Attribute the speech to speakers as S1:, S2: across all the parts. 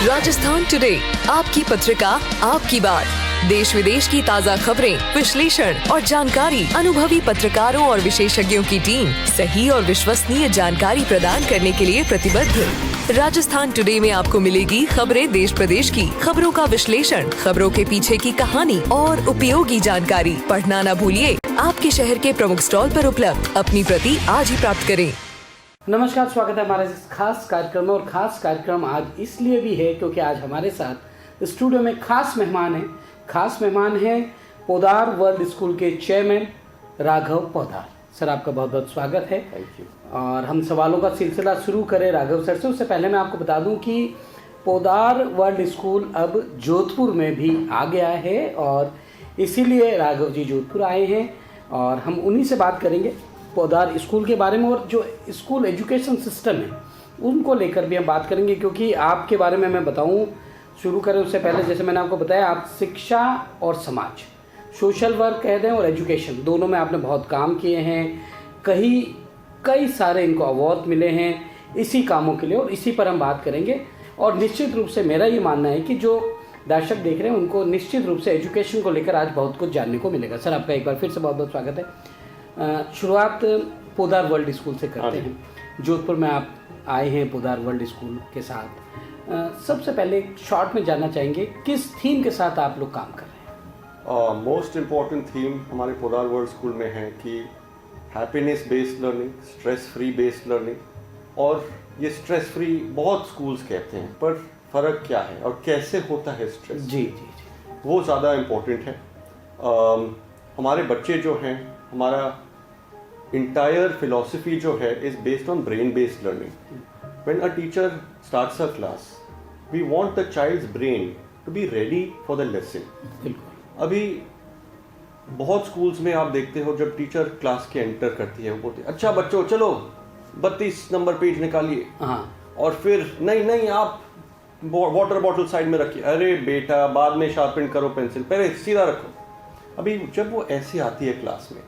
S1: Rajasthan today, आपकी पत्रिका, आपकी बात। देश विदेश की ताज़ा खबरें, विश्लेषण और जानकारी, अनुभवी पत्रकारों और विशेषज्ञों की टीम सही और विश्वसनीय जानकारी प्रदान करने के लिए प्रतिबद्ध। राजस्थान टुडे में आपको मिलेगी खबरें देश प्रदेश की, खबरों का विश्लेषण, खबरों के पीछे की कहानी और उपयोगी जानकारी। पढ़ना न भूलिए। आपके शहर के प्रमुख स्टॉल पर उपलब्ध। अपनी प्रति आज ही प्राप्त करें।
S2: नमस्कार, स्वागत है हमारे इस खास कार्यक्रम में। और खास कार्यक्रम आज इसलिए भी है क्योंकि आज हमारे साथ स्टूडियो में खास मेहमान हैं पोदार वर्ल्ड स्कूल के चेयरमैन राघव पोदार। सर, आपका बहुत बहुत स्वागत है।
S3: Thank you.
S2: और हम सवालों का सिलसिला शुरू करें राघव सर से, उससे पहले मैं आपको बता दूं कि पोदार वर्ल्ड स्कूल अब जोधपुर में भी आ गया है और इसीलिए राघव जी जोधपुर आए हैं और हम उन्हीं से बात करेंगे पोदार स्कूल के बारे में। और जो स्कूल एजुकेशन सिस्टम है उनको लेकर भी हम बात करेंगे, क्योंकि आपके बारे में मैं बताऊं, शुरू करें उससे पहले जैसे मैंने आपको बताया, आप शिक्षा और समाज, सोशल वर्क कह दें और एजुकेशन, दोनों में आपने बहुत काम किए हैं। कई सारे इनको अवार्ड मिले हैं इसी कामों के लिए और इसी पर हम बात करेंगे। और निश्चित रूप से मेरा ये मानना है कि जो दर्शक देख रहे हैं उनको निश्चित रूप से एजुकेशन को लेकर आज बहुत कुछ जानने को मिलेगा। सर, आपका एक बार फिर से बहुत बहुत स्वागत है। शुरुआत पोदार वर्ल्ड स्कूल से करते हैं। जोधपुर में आप आए हैं पोदार वर्ल्ड स्कूल के साथ। सबसे पहले शॉर्ट में जानना चाहेंगे किस थीम के साथ आप लोग काम कर रहे हैं?
S3: मोस्ट इम्पॉर्टेंट थीम हमारे पोदार वर्ल्ड स्कूल में है कि happiness based learning, stress free based learning. और ये स्ट्रेस फ्री बहुत स्कूल्स कहते हैं, पर फ़र्क क्या है और कैसे होता है स्ट्रेस,
S2: जी,
S3: वो ज़्यादा इम्पोर्टेंट है। हमारे बच्चे जो हैं, हमारा इंटायर फिलॉसफी जो है is based on brain based learning. When a teacher starts a class, we want the child's brain to be ready for the lesson. अभी बहुत स्कूल्स में आप देखते हो जब टीचर क्लास के एंटर करती है, वो बोलती है, अच्छा बच्चों चलो 32 नंबर पेज निकालिए। और फिर नहीं आप वाटर बॉटल साइड में रखिए, अरे बेटा बाद में शार्पन करो पेंसिल, पहले सीधा रखो। अभी जब वो ऐसी आती है क्लास में,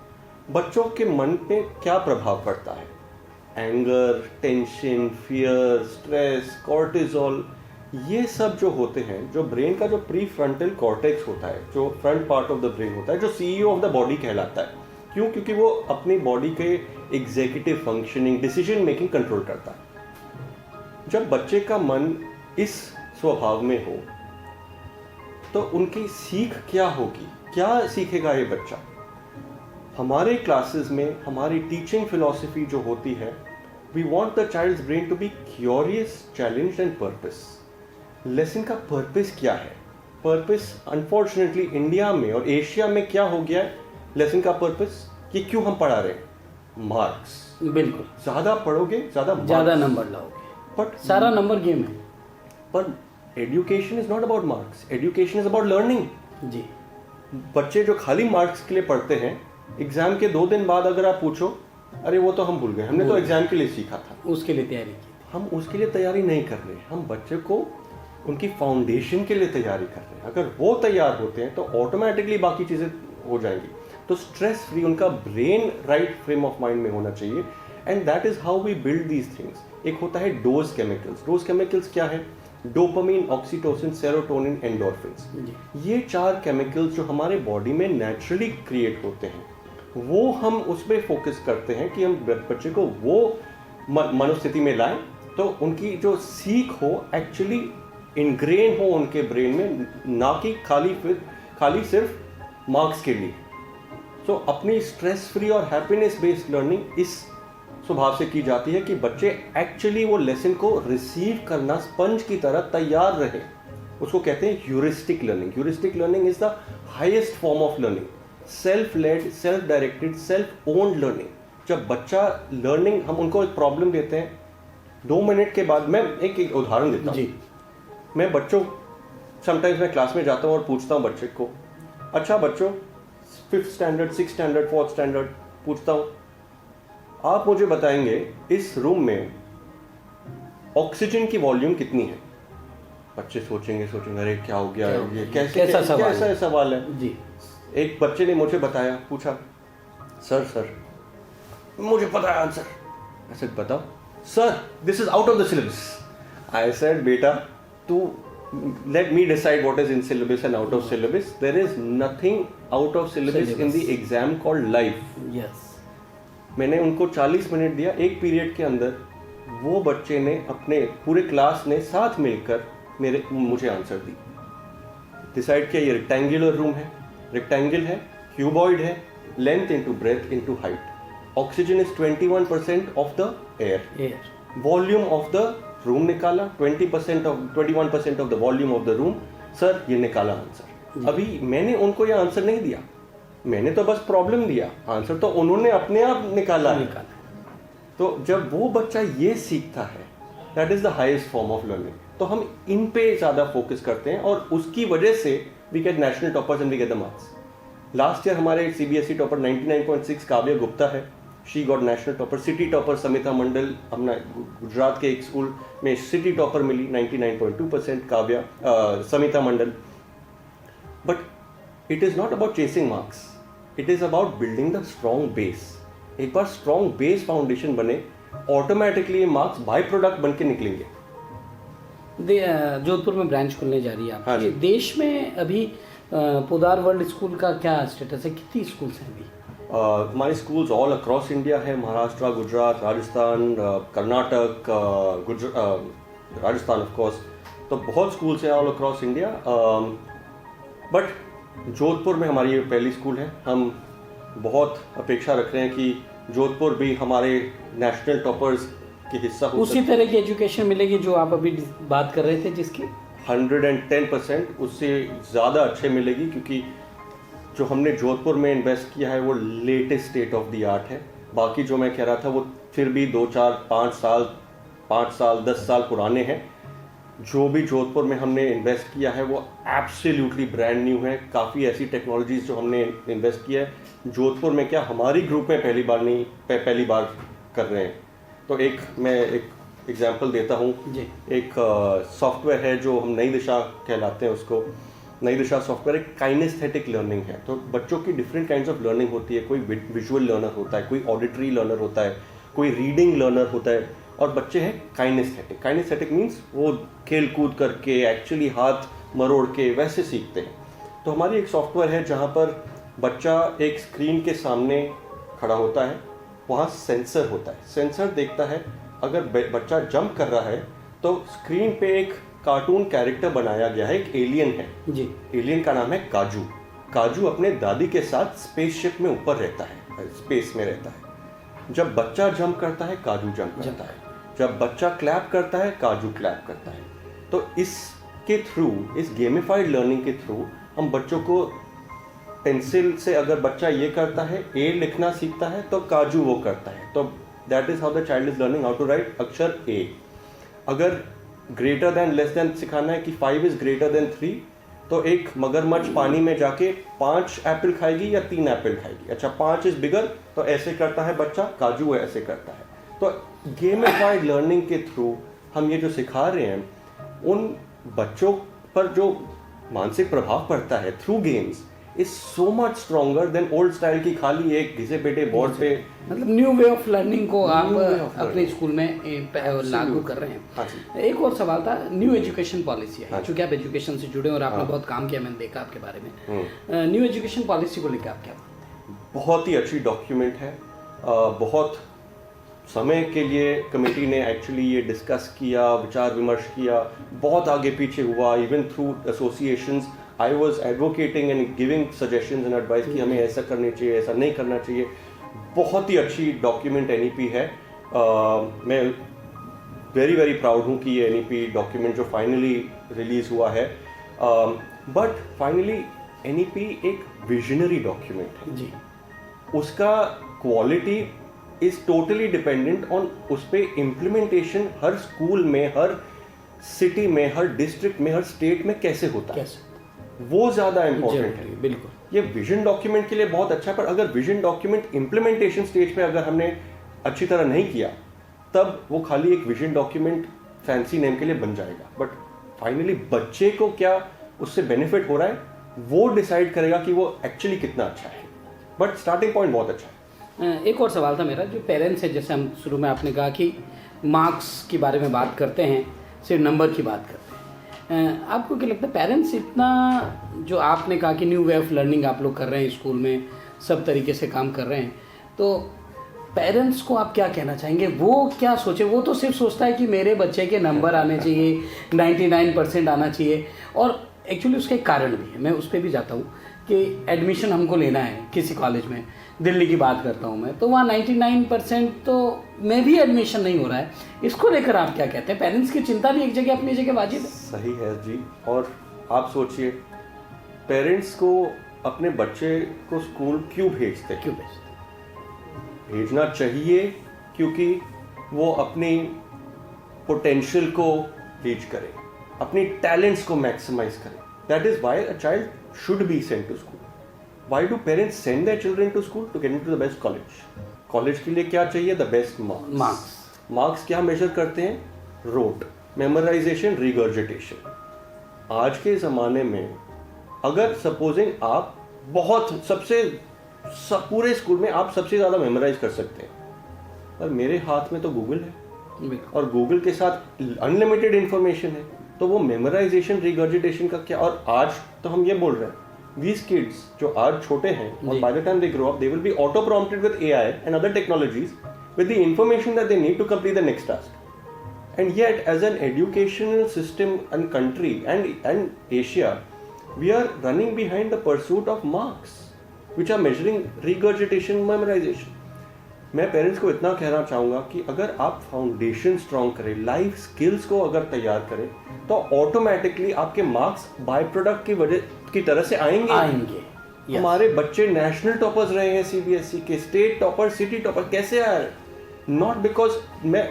S3: बच्चों के मन पे क्या प्रभाव पड़ता है? Anger, tension, fear, stress, cortisol, ये सब जो होते हैं, जो ब्रेन का जो प्री फ्रंटल कॉर्टेक्स होता है, जो front part of the brain होता है, जो सीईओ ऑफ द बॉडी कहलाता है। क्यों? क्योंकि वो अपनी बॉडी के executive functioning, decision making control करता है। जब बच्चे का मन इस स्वभाव में हो तो उनकी सीख क्या होगी? क्या सीखेगा ये बच्चा? हमारे क्लासेस में हमारी टीचिंग फिलॉसफी जो होती है, we want the child's brain to be curious, challenged and purpose. Lesson का पर्पस क्या है? पर्पस अनफॉर्चुनेटली इंडिया में और एशिया में क्या हो गया है? लेसन का पर्पस कि क्यों हम पढ़ा रहे हैं? मार्क्स।
S2: बिल्कुल,
S3: ज्यादा पढ़ोगे
S2: ज्यादा नंबर लाओगे,
S3: बट
S2: सारा नंबर गेम है।
S3: पर education is not about marks, education is about learning. जी, बच्चे जो खाली मार्क्स के लिए पढ़ते हैं, एग्जाम के 2 दिन बाद अगर आप पूछो, अरे वो तो हम भूल गए, हमने तो एग्जाम के लिए सीखा था,
S2: उसके लिए तैयारी की।
S3: हम उसके लिए तैयारी नहीं कर रहे, हम बच्चे को उनकी फाउंडेशन के लिए तैयारी कर रहे हैं। अगर वो तैयार होते हैं तो ऑटोमेटिकली बाकी चीजें हो जाएंगी। तो स्ट्रेस फ्री उनका brain right frame of mind में होना चाहिए, and that is how we build these things. एक होता है डोज केमिकल्स। डोज केमिकल्स क्या है? Dopamine, oxytocin, serotonin, endorphins. ये 4 केमिकल्स जो हमारे बॉडी में नेचुरली क्रिएट होते हैं, वो हम उस पर फोकस करते हैं कि हम बच्चे को वो मनोस्थिति में लाएं तो उनकी जो सीख हो एक्चुअली इनग्रेन हो उनके ब्रेन में, ना कि खाली सिर्फ मार्क्स के लिए। सो अपनी स्ट्रेस फ्री और हैप्पीनेस बेस्ड लर्निंग इस स्वभाव से की जाती है कि बच्चे एक्चुअली वो लेसन को रिसीव करना स्पंज की तरह तैयार रहे। उसको कहते हैं heuristic learning. Heuristic learning is the highest form of learning. Self led, self directed, self owned learning. जब बच्चा लर्निंग, हम उनको एक प्रॉब्लम देते हैं, 2 मिनट के बाद, मैं एक उदाहरण देता हूँ। मैं बच्चों, समटाइम्स मैं क्लास में जाता हूँ और पूछता हूँ बच्चे को, अच्छा बच्चों 5th standard, 6th standard, 4th standard, पूछता हूँ आप मुझे बताएंगे इस रूम में ऑक्सीजन की वॉल्यूम कितनी है? बच्चे सोचेंगे अरे क्या हो गया, ये कैसा सवाल है जी। एक बच्चे ने मुझे बताया, पूछा सर मुझे पता है आंसर। I said बताओ। Sir this is out of the syllabus. I said बेटा to let me decide what is in syllabus and out of syllabus. There is nothing out of syllabus in the exam called life.
S2: Yes,
S3: मैंने उनको 40 minute दिया, एक period के अंदर वो बच्चे ने अपने पूरे क्लास ने साथ मिलकर मुझे आंसर दी। डिसाइड किया ये रेक्टेंगुलर रूम है, रेक्टेंगल है, क्यूबॉइड है, length into breadth into height, oxygen is 21% of the air, volume of the room निकाला, 21% of the volume of the room, sir ये निकाला आंसर। अभी मैंने उनको ये आंसर नहीं दिया, मैंने तो बस प्रॉब्लम दिया, आंसर तो उन्होंने अपने आप निकाला है। तो जब वो बच्चा ये सीखता है, that is the highest form of learning. तो हम इन पे ज्यादा फोकस करते हैं और उसकी वजह से we get national toppers and we get the marks. Last year हमारे सीबीएसई टॉपर 99.6 काव्या गुप्ता है, she got national topper. City topper Samita Mandal, हमने गुजरात के एक स्कूल में सिटी टॉपर मिली 99.2% Kavya Samita Mandal. But it is not about chasing marks, it is about building the strong base. एक बार strong base foundation बने, ऑटोमेटिकली ये मार्क्स बाय प्रोडक्ट बन के निकलेंगे।
S2: जोधपुर में ब्रांच खुलने जा रही है आपकी।
S3: हाँ जी।
S2: देश में अभी पोदार वर्ल्ड स्कूल का क्या स्टेटस है, कितनी स्कूल्स हैं अभी?
S3: हमारे स्कूल्स ऑल अक्रॉस इंडिया है, महाराष्ट्र, गुजरात, राजस्थान, कर्नाटक, राजस्थान ऑफ कोर्स, तो बहुत स्कूल्स हैं all across India. But Jodhpur में हमारी ये पहली स्कूल है। हम बहुत अपेक्षा रख रहे हैं कि जोधपुर भी हमारे नेशनल टॉपर्स की हिस्सा हो।
S2: उसी तरह की एजुकेशन मिलेगी जो आप अभी बात कर रहे थे, जिसकी
S3: 110% उससे ज़्यादा अच्छे मिलेगी, क्योंकि जो हमने जोधपुर में इन्वेस्ट किया है वो latest state of the art है। बाकी जो मैं कह रहा था वो फिर भी 2, 4, 5 साल 10 साल पुराने हैं। जो भी जोधपुर में हमने इन्वेस्ट किया है वो एब्सोल्युटली ब्रांड न्यू है। काफ़ी ऐसी टेक्नोलॉजीज जो हमने इन्वेस्ट किया है जोधपुर में, क्या हमारी ग्रुप में पहली बार कर रहे हैं। तो मैं एक एग्जांपल देता हूँ। एक सॉफ्टवेयर है जो हम नई दिशा कहलाते हैं उसको। नई दिशा सॉफ्टवेयर एक काइनेस्थेटिक लर्निंग है। तो बच्चों की डिफरेंट काइंड्स ऑफ लर्निंग होती है। कोई विजुअल लर्नर होता है, कोई ऑडिटरी लर्नर होता है, कोई रीडिंग लर्नर होता है, और बच्चे हैं काइनेस्थेटिक। काइनेस्थेटिक मीन्स वो खेल कूद करके एक्चुअली हाथ मरोड़ के वैसे सीखते हैं। तो हमारी एक सॉफ्टवेयर है जहाँ पर बच्चा एक स्क्रीन के सामने खड़ा होता है, वहाँ सेंसर होता है। सेंसर देखता है अगर बच्चा जंप कर रहा है तो स्क्रीन पे एक कार्टून कैरेक्टर बनाया गया है, एक एलियन है
S2: जी।
S3: एलियन का नाम है काजू। काजू अपने दादी के साथ स्पेसशिप में ऊपर रहता है, स्पेस में रहता है। जब बच्चा जंप करता है काजू जंप करता है, जब बच्चा क्लैप करता है काजू क्लैप करता है। तो इसके थ्रू, इस गेमिफाइड लर्निंग के थ्रू हम बच्चों को पेंसिल से अगर बच्चा ये करता है, ए लिखना सीखता है, तो काजू वो करता है। तो that is how the child is learning how to write अक्षर ए। अगर ग्रेटर देन लेस देन सिखाना है कि 5 इज ग्रेटर देन 3, तो एक मगरमच्छ पानी में जाके 5 एप्पल खाएगी या 3 एप्पल खाएगी। अच्छा 5 इज बिगर, तो ऐसे करता है बच्चा, काजू ऐसे करता है। तो गेमिफाइड लर्निंग के थ्रू हम ये जो सिखा रहे हैं, उन बच्चों पर जो मानसिक प्रभाव पड़ता है through games is so much stronger than old style की खाली एक घिसे पेटे बोर्ड पे।
S2: मतलब न्यू वे ऑफ लर्निंग को आप अपने स्कूल में लागू कर रहे हैं।
S3: हाँ जी।
S2: एक और सवाल था, न्यू एजुकेशन पॉलिसी है।
S3: हाँ,
S2: चूंकि आप एजुकेशन से जुड़े और आपने बहुत काम किया, मैंने देखा आपके बारे में। न्यू एजुकेशन पॉलिसी को लेकर आप क्या मानते हैं?
S3: बहुत ही अच्छी डॉक्यूमेंट है। बहुत समय के लिए कमेटी ने एक्चुअली ये डिस्कस किया, विचार विमर्श किया, बहुत आगे पीछे हुआ। Even through associations I was advocating and giving suggestions and advice कि हमें ऐसा करना चाहिए, ऐसा नहीं करना चाहिए। बहुत ही अच्छी डॉक्यूमेंट एनईपी है। मैं वेरी प्राउड हूँ कि ये एनईपी डॉक्यूमेंट जो फाइनली रिलीज हुआ है। बट फाइनली एनईपी एक विजनरी डॉक्यूमेंट है
S2: जी।
S3: उसका quality is totally dependent on उस पर इम्प्लीमेंटेशन हर स्कूल में, हर सिटी में, हर डिस्ट्रिक्ट में, हर स्टेट में कैसे होता है, वो ज्यादा इंपॉर्टेंट है।
S2: बिल्कुल।
S3: ये विजन डॉक्यूमेंट के लिए बहुत अच्छा है, पर अगर विजन डॉक्यूमेंट इम्प्लीमेंटेशन स्टेज पे अगर हमने अच्छी तरह नहीं किया, तब वो खाली एक विजन डॉक्यूमेंट फैंसी नेम के लिए बन जाएगा। बट फाइनली बच्चे को क्या उससे बेनिफिट हो रहा है वो डिसाइड करेगा कि वो एक्चुअली कितना अच्छा है। बट स्टार्टिंग पॉइंट बहुत अच्छा है।
S2: एक और सवाल था मेरा, जो पेरेंट्स है, जैसे हम शुरू में आपने कहा कि मार्क्स के बारे में बात करते हैं, सिर्फ नंबर की बात करते हैं, आपको क्या लगता है पेरेंट्स इतना, जो आपने कहा कि न्यू वे ऑफ लर्निंग आप लोग कर रहे हैं स्कूल में, सब तरीके से काम कर रहे हैं, तो पेरेंट्स को आप क्या कहना चाहेंगे? वो क्या सोचे? वो तो सिर्फ सोचता है कि मेरे बच्चे के नंबर आने चाहिए, 99% आना चाहिए, और एक्चुअली उसका एक कारण भी है, मैं उस पर भी जाता हूँ कि एडमिशन हमको लेना है किसी कॉलेज में, दिल्ली की बात करता हूँ मैं, तो वहाँ 99% तो में भी एडमिशन नहीं हो रहा है। इसको लेकर आप क्या कहते हैं? पेरेंट्स की चिंता भी एक जगह अपनी जगह वाजिब है।
S3: सही है जी। और आप सोचिए, पेरेंट्स को अपने बच्चे को स्कूल क्यों भेजते हैं?
S2: क्यों भेजते?
S3: भेजना चाहिए क्योंकि वो अपनी पोटेंशियल को रीच करे, अपनी टैलेंट्स को मैक्सिमाइज करे। That is why a child should be sent to school. Why do parents send their children to school? To get into the best college. College के लिए क्या चाहिए? The best marks. मार्क्स क्या measure करते हैं? Rote, memorisation, regurgitation. आज के ज़माने में अगर सपोजिंग आप बहुत पूरे स्कूल में आप सबसे ज़्यादा मेमोराइज कर सकते हैं, पर मेरे हाथ में तो गूगल है और गूगल के साथ अनलिमिटेड इंफॉर्मेशन है, तो वो मेमोराइजेशन, रिगर्जिटेशन का क्या? और आज तो हम ये बोल रहे हैं these kids जो आज छोटे हैं, और by the time they grow up they will be auto prompted with AI and other technologies with the information that they need to complete the next task. And yet as an educational system and country and Asia, we are running behind the pursuit of marks which are measuring regurgitation, memorization. मैं parents को इतना कहना चाहूँगा कि अगर आप foundation strong करें, life skills को अगर तैयार करें, तो ऑटोमेटिकली आपके मार्क्स बाय प्रोडक्ट की वजह की तरह से आएंगे। Yes. हमारे बच्चे नेशनल टॉपर्स रहे हैं, सीबीएसई के, स्टेट टॉपर, सिटी टॉपर, कैसे आए? नॉट बिकॉज मैं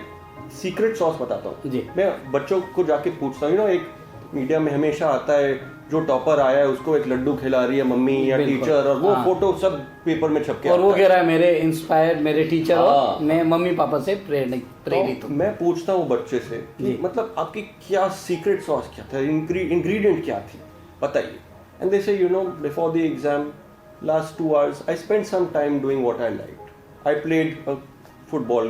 S3: सीक्रेट सॉस बताता हूँ, मैं बच्चों को जाके पूछता हूँ, एक मीडिया में हमेशा आता है जो टॉपर आया है उसको एक लड्डू खिला रही है मम्मी या टीचर, और वो फोटो सब पेपर में छपके
S2: और वो कह रहा है मेरे इंस्पायर, मेरे टीचर और मैं मम्मी पापा से प्रेरित हूँ।
S3: मैं पूछता हूँ बच्चे से कि मतलब आपकी क्या सीक्रेट सॉस क्या था, इंग्रेडिएंट क्या थी, बताइए। एंड दे से, you know, before the exam last 2 hours I spent some time doing what I liked. I played football.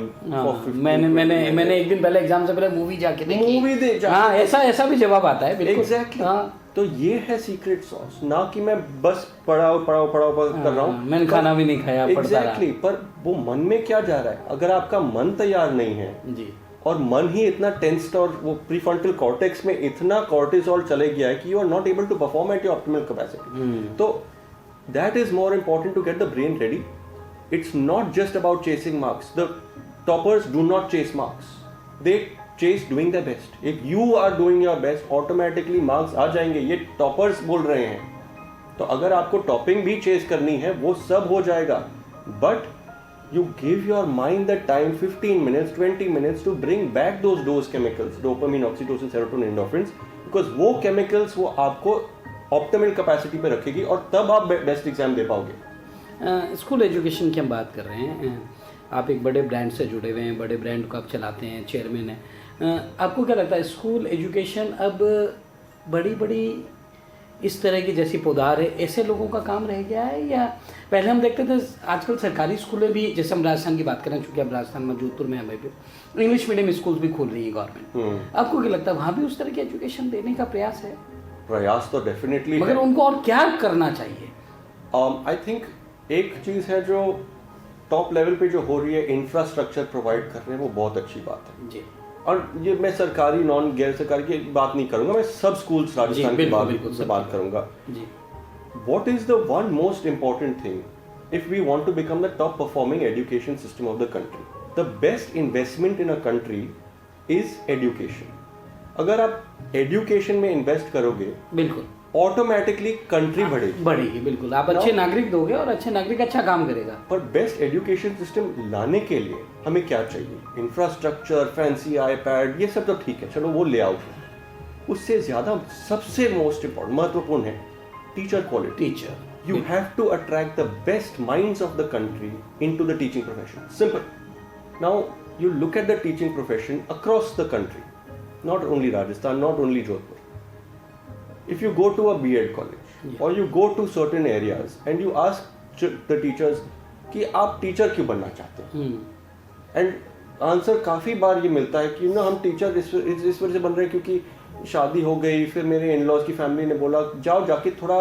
S2: मैंने एक दिन पहले एग्जाम से पहले मूवी जाके देखी। हाँ, ऐसा भी जवाब आता है।
S3: एग्जैक्टली। हाँ, तो ये है सीक्रेट सॉस, ना कि मैं बस पढ़ाओ कर रहा हूँ,
S2: मैंने खाना भी नहीं खाया।
S3: एग्जैक्टली। पर वो मन में क्या जा रहा है? अगर आपका मन तैयार नहीं है
S2: जी, और
S3: मन ही इतना टेंस्ड और वो प्रीफ्रंटल कॉर्टेक्स में इतना कॉर्टिसोल चले गया है कि you are not able to perform at your optimal capacity. तो that is more important to get the brain ready. It's not just about chasing marks. The toppers do not chase marks. They chase doing their best. If you are doing your best, automatically marks आ जाएंगे। ये toppers बोल रहे हैं। तो अगर आपको topping भी chess करनी है, वो सब हो जाएगा। But you give your mind the time, 15 minutes, 20 minutes to bring back those chemicals, dopamine, oxytocin, serotonin, endorphins, because वो chemicals वो आपको optimal capacity पे रखेगी और तब आप बेस्ट एग्जाम दे पाओगे।
S2: स्कूल एजुकेशन की हम बात कर रहे हैं। आप एक बड़े ब्रांड से जुड़े हुए हैं, बड़े ब्रांड को आप चलाते हैं, चेयरमैन हैं। आपको क्या लगता है स्कूल एजुकेशन अब बड़ी इस तरह की जैसी पौधार है, ऐसे लोगों का काम रह गया है, या पहले हम देखते थे आजकल सरकारी स्कूलें भी, जैसे हम राजस्थान की बात करें, चूँकि अब राजस्थान में जोधपुर में हमें भी इंग्लिश मीडियम स्कूल भी खोल रही है गवर्नमेंट। आपको क्या लगता है वहाँ भी उस तरह की एजुकेशन देने का प्रयास है?
S3: प्रयास तो डेफिनेटली,
S2: मगर उनको और क्या करना चाहिए?
S3: आई थिंक एक चीज़ है जो टॉप लेवल पे जो हो रही है, इंफ्रास्ट्रक्चर प्रोवाइड कर रहे हैं, वो बहुत अच्छी बात है जी। और ये मैं सरकारी नॉन गैर सरकारी की बात नहीं करूंगा, मैं सब स्कूल्स राजस्थान की बात करूंगा जी। What is the one most important thing if we want to become the top performing education system of the country? The best investment in a country is education. अगर आप एजुकेशन में इन्वेस्ट करोगे, बिल्कुल automatically country
S2: बढ़ेगी। बिल्कुल, आप अच्छे नागरिक दोगे और अच्छे नागरिक अच्छा काम करेगा।
S3: पर बेस्ट एजुकेशन सिस्टम लाने के लिए हमें क्या चाहिए? इंफ्रास्ट्रक्चर, फैंसी आईपैड, ये सब तो ठीक है, चलो वो ले आओ। उससे ज्यादा सबसे मोस्ट इम्पोर्टेंट, महत्वपूर्ण है teacher quality. You have to attract the best minds of the country into the teaching profession. Simple. Now you look at the teaching profession across the country, not only Rajasthan, not only Jodhpur. If you go to a B.Ed college or you go to certain areas and you ask the teachers कि आप teacher क्यों बनना चाहते हैं, and answer काफ़ी बार ये मिलता है कि ना हम टीचर इस वजह से बन रहे हैं क्योंकि शादी हो गई, फिर मेरे इन लॉज की फैमिली ने बोला जाओ जाके थोड़ा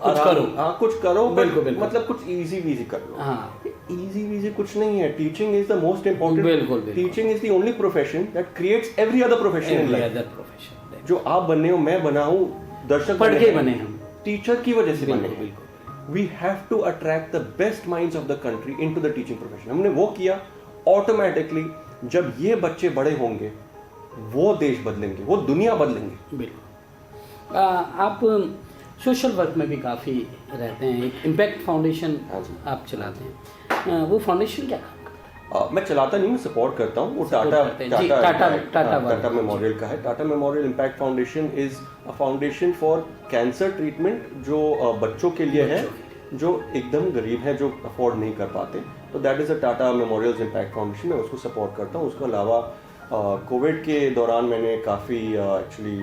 S2: कुछ करो।
S3: हाँ कुछ करो,
S2: बिल्कुल, बिल्कुल।
S3: मतलब कुछ इजी वीजी कर लो।
S2: हाँ।
S3: इजी वीजी कुछ नहीं है, teaching is the most important.
S2: बिल्कुल, बिल्कुल।
S3: Teaching is the only profession that creates every other profession in life.
S2: Other profession
S3: जो आप बने हो, मैं बना हूँ, दर्शक
S2: पढ़ के बने हम,
S3: टीचर की वजह से बने
S2: बिल्कुल,
S3: हैं।
S2: बिल्कुल।
S3: We have to attract the best minds of the country into the teaching profession. हमने वो किया, ऑटोमेटिकली जब ये बच्चे बड़े होंगे वो देश बदलेंगे, वो दुनिया बदलेंगे।
S2: बिल्कुल। आप सोशल वर्क में भी काफ़ी रहते हैं, एक इम्पैक्ट फाउंडेशन
S3: हाँ जी।
S2: आप चलाते हैं, वो फाउंडेशन क्या काम करता है?
S3: मैं चलाता नहीं, मैं सपोर्ट करता हूँ। वो
S2: Support करते हैं। जी,
S3: टाटा मेमोरियल का है। Tata memorial impact foundation is a foundation for cancer treatment, जो बच्चों के लिए है जो एकदम गरीब हैं, जो अफोर्ड नहीं कर पाते। तो that is a Tata memorial impact foundation, मैं उसको सपोर्ट करता हूँ। उसके अलावा कोविड के दौरान मैंने काफ़ी एक्चुअली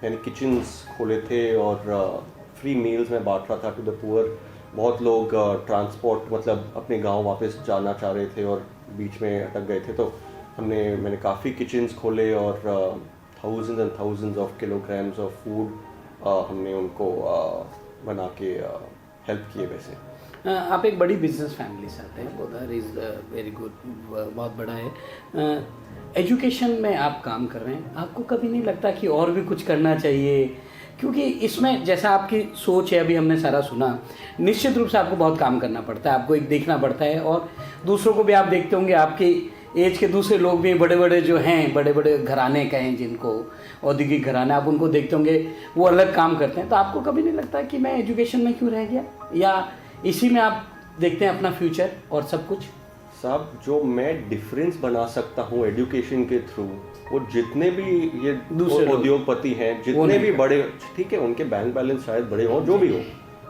S3: मैंने किचन्स खोले थे और फ्री मील्स में बांट रहा था टू द पुअर। बहुत लोग ट्रांसपोर्ट मतलब अपने गांव वापस जाना चाह रहे थे और बीच में अटक गए थे, तो मैंने काफ़ी किचन्स खोले और thousands and thousands of kilograms of food हमने उनको बना के हेल्प किए। वैसे
S2: आप एक बड़ी बिजनेस फैमिली से आते हैं, बोधर इज़ वेरी गुड, बहुत बड़ा है। एजुकेशन में आप काम कर रहे हैं, आपको कभी नहीं लगता कि और भी कुछ करना चाहिए? क्योंकि इसमें जैसा आपकी सोच है, अभी हमने सारा सुना, निश्चित रूप से आपको बहुत काम करना पड़ता है, आपको एक देखना पड़ता है, और दूसरों को भी आप देखते होंगे, आपकी एज के दूसरे लोग भी बड़े बड़े जो हैं, बड़े बड़े घराने कहें जिनको, औद्योगिक घराने, आप उनको देखते होंगे वो अलग काम करते हैं। तो आपको कभी नहीं लगता कि मैं एजुकेशन में क्यों रह गया, या इसी में आप देखते हैं अपना फ्यूचर और सब कुछ?
S3: साहब, जो मैं डिफरेंस बना सकता हूँ एजुकेशन के थ्रू, वो जितने भी ये
S2: दूसरे
S3: उद्योगपति हैं, जितने भी बड़े, ठीक है उनके बैंक बैलेंस शायद बड़े हों, जो भी हो,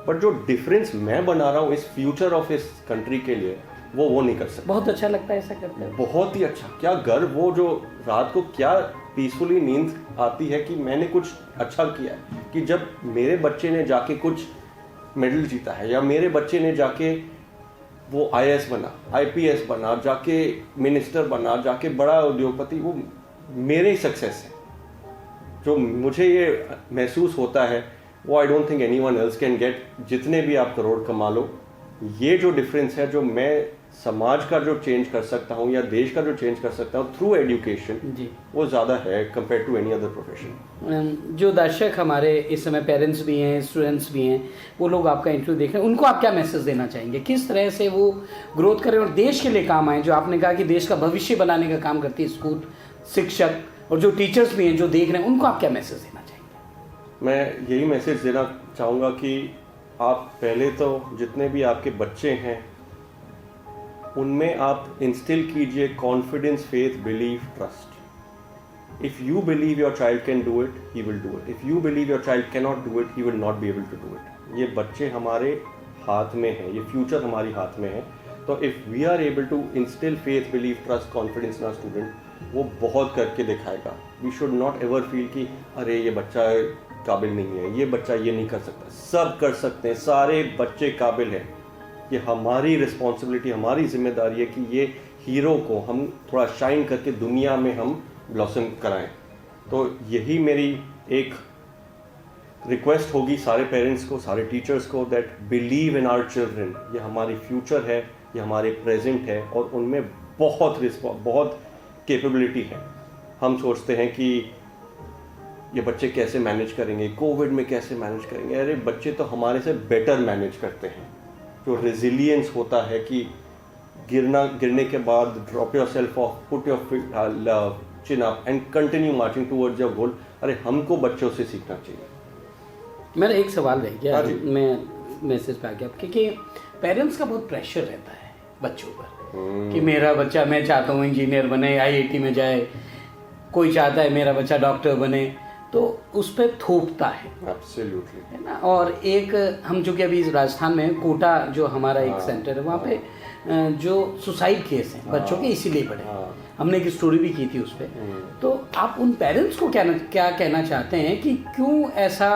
S3: पर जो डिफरेंस मैं बना रहा हूँ इस फ्यूचर ऑफ इस कंट्री के लिए, वो नहीं कर सकता।
S2: बहुत अच्छा लगता है ऐसा करते हैं,
S3: बहुत ही अच्छा। क्या गर्व, वो जो रात को क्या पीसफुली नींद आती है कि मैंने कुछ अच्छा किया है, कि जब मेरे बच्चे ने जाके कुछ मेडल जीता है, या मेरे बच्चे ने जाके वो IAS बना, IPS बना, जाके मिनिस्टर बना, जाके बड़ा उद्योगपति, वो मेरे ही सक्सेस है। जो मुझे ये महसूस होता है वो I don't think anyone else can get. जितने भी आप करोड़ कमा लो, ये जो डिफरेंस है, जो मैं समाज का जो चेंज कर सकता हूँ या देश का जो चेंज कर सकता हूँ थ्रू एजुकेशन,
S2: जी,
S3: वो ज़्यादा है compare to any other profession.
S2: जो दर्शक हमारे इस समय पेरेंट्स भी हैं, स्टूडेंट्स भी हैं, वो लोग आपका इंटरव्यू देख रहे हैं, उनको आप क्या मैसेज देना चाहेंगे? किस तरह से वो ग्रोथ करें और देश के लिए काम आए? जो आपने कहा कि देश का भविष्य बनाने का काम करती है स्कूल, शिक्षक और जो टीचर्स भी हैं जो देख रहे हैं, उनको आप क्या मैसेज देना चाहेंगे?
S3: मैं यही मैसेज देना चाहूँगा कि आप पहले तो जितने भी आपके बच्चे हैं उनमें आप इंस्टिल कीजिए confidence, faith, believe, trust. If you believe your child can do it, he will do it. If you believe your child can not do it, he will not be able to do it. ये बच्चे हमारे हाथ में है, ये future हमारी हाथ में है। तो if we are able to instil faith, believe, trust, confidence in our student, वो बहुत करके दिखाएगा। We should not ever feel कि अरे ये बच्चा काबिल नहीं है, ये बच्चा ये नहीं कर सकता। सब कर सकते हैं, सारे बच्चे काबिल हैं। ये हमारी रिस्पॉन्सिबिलिटी, हमारी जिम्मेदारी है कि ये हीरो को हम थोड़ा शाइन करके दुनिया में हम ब्लॉसम कराएं। तो यही मेरी एक रिक्वेस्ट होगी सारे पेरेंट्स को, सारे टीचर्स को, that believe in our children. ये हमारी फ्यूचर है, ये हमारे प्रेजेंट है, और उनमें बहुत कैपेबिलिटी है। हम सोचते हैं कि ये बच्चे कैसे मैनेज करेंगे, कोविड में कैसे मैनेज करेंगे। अरे बच्चे तो हमारे से बेटर मैनेज करते हैं। जो रेजिलियंस होता है कि गिरने के बाद drop your self of, put your chin up and continue marching towards your goal, अरे हमको बच्चों से सीखना चाहिए।
S2: मेरा एक सवाल रह गया, मैं मैसेज पे आ गया, क्योंकि पेरेंट्स का बहुत प्रेशर रहता है बच्चों पर कि मेरा बच्चा, मैं चाहता हूँ इंजीनियर बने, IIT में जाए, कोई चाहता है मेरा बच्चा डॉक्टर बने, तो उस पर थोपता है।
S3: एब्सोल्युटली,
S2: है ना। और एक हम चूँकि अभी राजस्थान में कोटा जो हमारा एक सेंटर है, वहाँ पे जो सुसाइड केस हैं बच्चों के, इसीलिए बढ़े। हमने एक स्टोरी भी की थी उस पर। तो आप उन पेरेंट्स को क्या कहना चाहते हैं कि क्यों ऐसा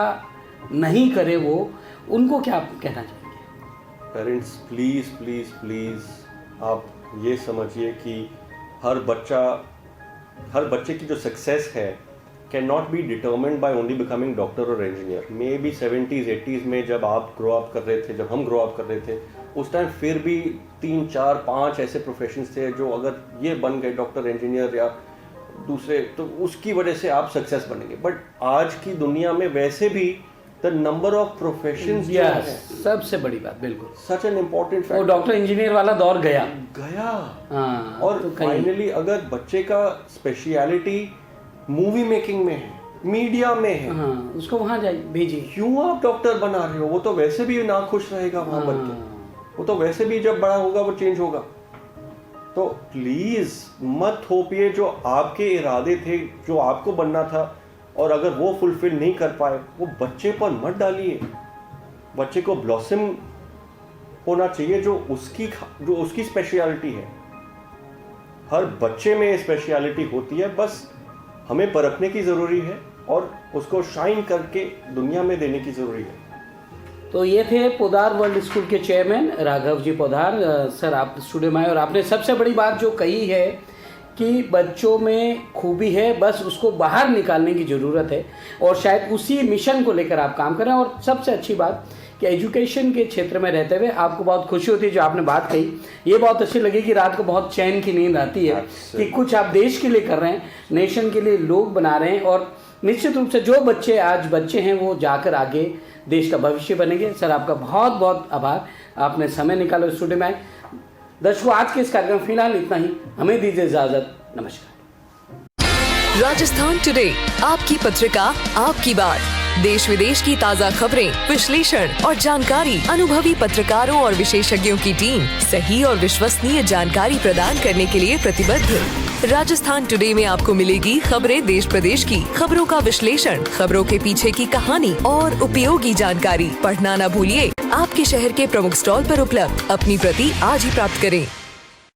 S2: नहीं करे वो, उनको क्या कहना चाहेंगे?
S3: पेरेंट्स प्लीज़ प्लीज़ प्लीज़ आप ये समझिए कि हर बच्चे की जो सक्सेस है can not be determined by only becoming doctor और engineer. Maybe 70s 80s में जब आप ग्रो अप कर रहे थे, जब हम ग्रो अप कर रहे थे, उस टाइम फिर भी 3 4 5 ऐसे प्रोफेशंस थे जो अगर ये बन गए डॉक्टर इंजीनियर या दूसरे, तो उसकी वजह से आप सक्सेस बनेंगे। बट आज की दुनिया में वैसे भी द नंबर ऑफ प्रोफेशंस
S2: सबसे बड़ी बात, बिल्कुल
S3: सच एन इम्पोर्टेंट
S2: वो डॉक्टर इंजीनियर वाला दौर गया।
S3: हाँ, और तो फाइनली अगर बच्चे का स्पेशलिटी मूवी मेकिंग में है, मीडिया में है,
S2: हाँ, उसको वहां भेजिए।
S3: क्यों आप डॉक्टर बना रहे हो? वो तो वैसे भी ना खुश रहेगा वहां बन के, वो तो वैसे भी जब बड़ा होगा वो चेंज होगा। तो प्लीज मत थोपिए जो आपके इरादे थे, जो आपको बनना था, और अगर वो फुलफिल नहीं कर पाए वो बच्चे पर मत डालिए। बच्चे को ब्लॉसम होना चाहिए जो उसकी स्पेशलिटी है। हर बच्चे में स्पेशलिटी होती है, बस हमें परखने की ज़रूरी है और उसको शाइन करके दुनिया में देने की ज़रूरी है।
S2: तो ये थे पोदार वर्ल्ड स्कूल के चेयरमैन राघव जी पोदार। सर, आप स्टूडियो में आए और आपने सबसे बड़ी बात जो कही है कि बच्चों में खूबी है, बस उसको बाहर निकालने की ज़रूरत है, और शायद उसी मिशन को लेकर आप काम कर रहे हैं। और सबसे अच्छी बात कि एजुकेशन के क्षेत्र में रहते हुए आपको बहुत खुशी होती है। जो आपने बात कही ये बहुत अच्छी लगी कि रात को बहुत चैन की नींद आती है कि कुछ आप देश के लिए कर रहे हैं, नेशन के लिए लोग बना रहे हैं, और निश्चित रूप से जो बच्चे आज बच्चे हैं वो जाकर आगे देश का भविष्य बनेंगे। सर, आपका बहुत बहुत आभार, आपने समय निकाला स्टूडियो में आए। दर्शकों, आज के इस कार्यक्रम फिलहाल इतना ही, हमें दीजिए इजाजत। नमस्कार।
S1: राजस्थान टुडे, आपकी पत्रिका, आपकी बात। देश विदेश की ताज़ा खबरें, विश्लेषण और जानकारी, अनुभवी पत्रकारों और विशेषज्ञों की टीम सही और विश्वसनीय जानकारी प्रदान करने के लिए प्रतिबद्ध। राजस्थान टुडे में आपको मिलेगी खबरें देश प्रदेश की, खबरों का विश्लेषण, खबरों के पीछे की कहानी और उपयोगी जानकारी। पढ़ना न भूलिए। आपके शहर के प्रमुख स्टॉल पर उपलब्ध। अपनी प्रति आज ही प्राप्त करें।